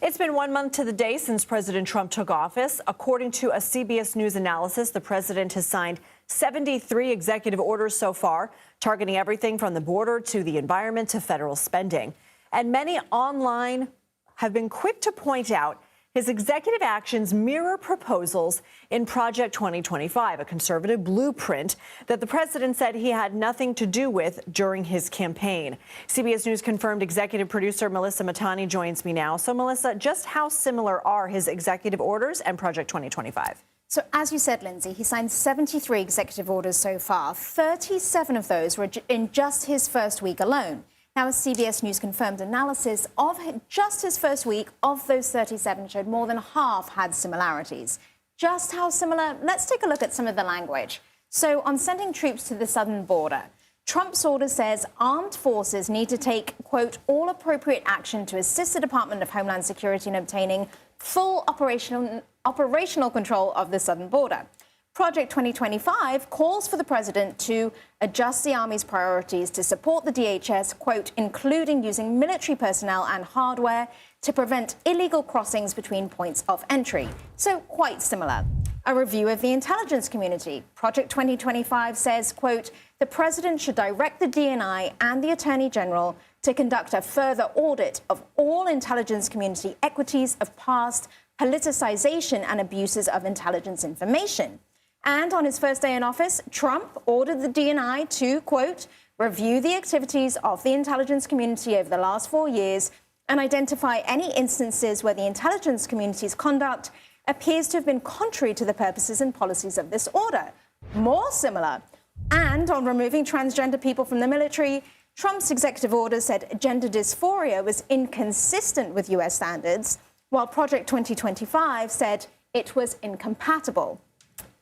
It's been 1 month to the day since President Trump took office. According to a CBS News analysis, the president has signed 73 executive orders so far, targeting everything from the border to the environment to federal spending. And many online have been quick to point out his executive actions mirror proposals in Project 2025, a conservative blueprint that the president said he had nothing to do with during his campaign. CBS News Confirmed executive producer Melissa Mahtani joins me now. So, Melissa, just how similar are his executive orders and Project 2025? So, as you said, Lindsay, he signed 73 executive orders so far. 37 of those were in just his first week alone. Now, a CBS News Confirmed analysis of just his first week of those 37 showed more than half had similarities. Just how similar? Let's take a look at some of the language. So, on sending troops to the southern border, Trump's order says armed forces need to take, quote, all appropriate action to assist the Department of Homeland Security in obtaining full operational control of the southern border. Project 2025 calls for the president to adjust the Army's priorities to support the DHS, quote, including using military personnel and hardware to prevent illegal crossings between points of entry. So quite similar. A review of the intelligence community. Project 2025 says, quote, the president should direct the DNI and the Attorney General to conduct a further audit of all intelligence community equities of past politicization and abuses of intelligence information. And on his first day in office, Trump ordered the DNI to, quote, review the activities of the intelligence community over the last 4 years and identify any instances where the intelligence community's conduct appears to have been contrary to the purposes and policies of this order. More similar. And on removing transgender people from the military, Trump's executive order said gender dysphoria was inconsistent with U.S. standards, while Project 2025 said it was incompatible.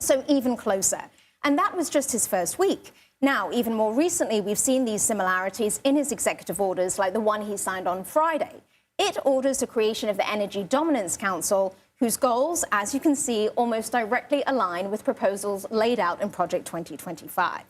So even closer. And that was just his first week. Now, even more recently, we've seen these similarities in his executive orders, like the one he signed on Friday. It orders the creation of the Energy Dominance Council, whose goals, as you can see, almost directly align with proposals laid out in Project 2025.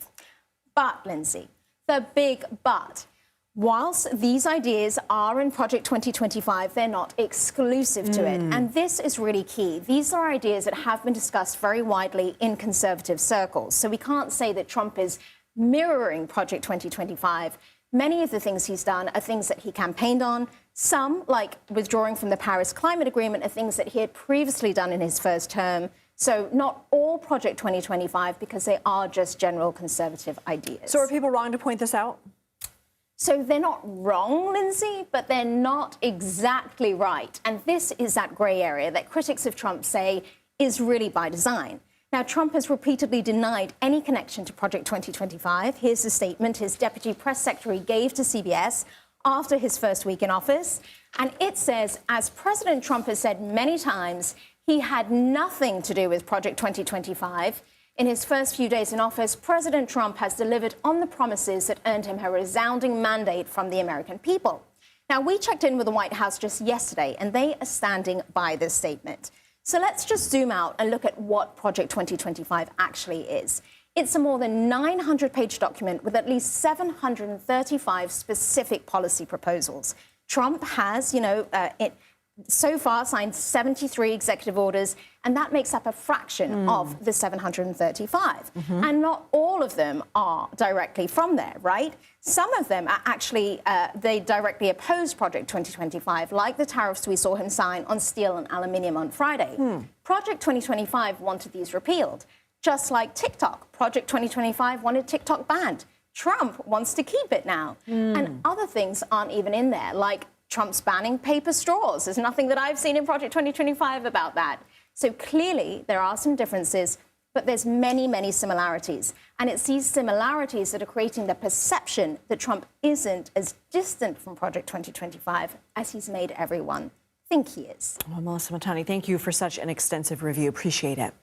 But, Lindsay, the big but. Whilst these ideas are in Project 2025, they're not exclusive to it. And this is really key. These are ideas that have been discussed very widely in conservative circles. So we can't say that Trump is mirroring Project 2025. Many of the things he's done are things that he campaigned on. Some, like withdrawing from the Paris Climate Agreement, are things that he had previously done in his first term. So not all Project 2025, because they are just general conservative ideas. So are people wrong to point this out? So they're not wrong, Lindsay, but they're not exactly right. And this is that grey area that critics of Trump say is really by design. Now, Trump has repeatedly denied any connection to Project 2025. Here's the statement his deputy press secretary gave to CBS after his first week in office. And it says, as President Trump has said many times, he had nothing to do with Project 2025. In his first few days in office, President Trump has delivered on the promises that earned him a resounding mandate from the American people. Now, we checked in with the White House just yesterday, and they are standing by this statement. So let's just zoom out and look at what Project 2025 actually is. It's a more than 900-page document with at least 735 specific policy proposals. Trump has, so far signed 73 executive orders, and that makes up a fraction of the 735. And not all of them are directly from there, right? Some of them are actually, they directly oppose Project 2025, like the tariffs we saw him sign on steel and aluminium on Friday. Project 2025 wanted these repealed. Just like TikTok, Project 2025 wanted TikTok banned. Trump wants to keep it now. And other things aren't even in there, like Trump's banning paper straws. There's nothing that I've seen in Project 2025 about that. So clearly there are some differences, but there's many, many similarities. And it's these similarities that are creating the perception that Trump isn't as distant from Project 2025 as he's made everyone think he is. Well, Melissa Mahtani, thank you for such an extensive review. Appreciate it.